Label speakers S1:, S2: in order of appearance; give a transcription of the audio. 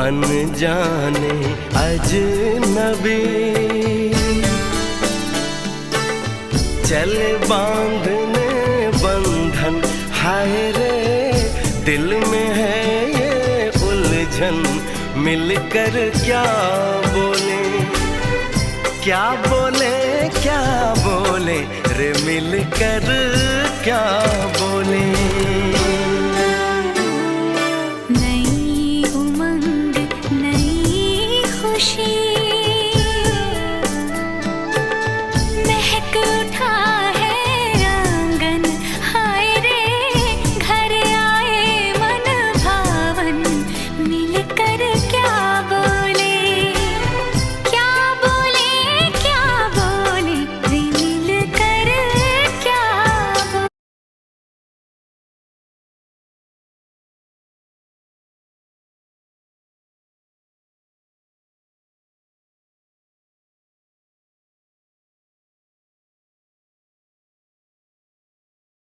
S1: अनजाने अजनबी, चले बांधने बंधन, हाय रे दिल में है ये उलझन, मिलकर क्या बोले, क्या बोले, क्या बोले रे, मिलकर क्या बोले।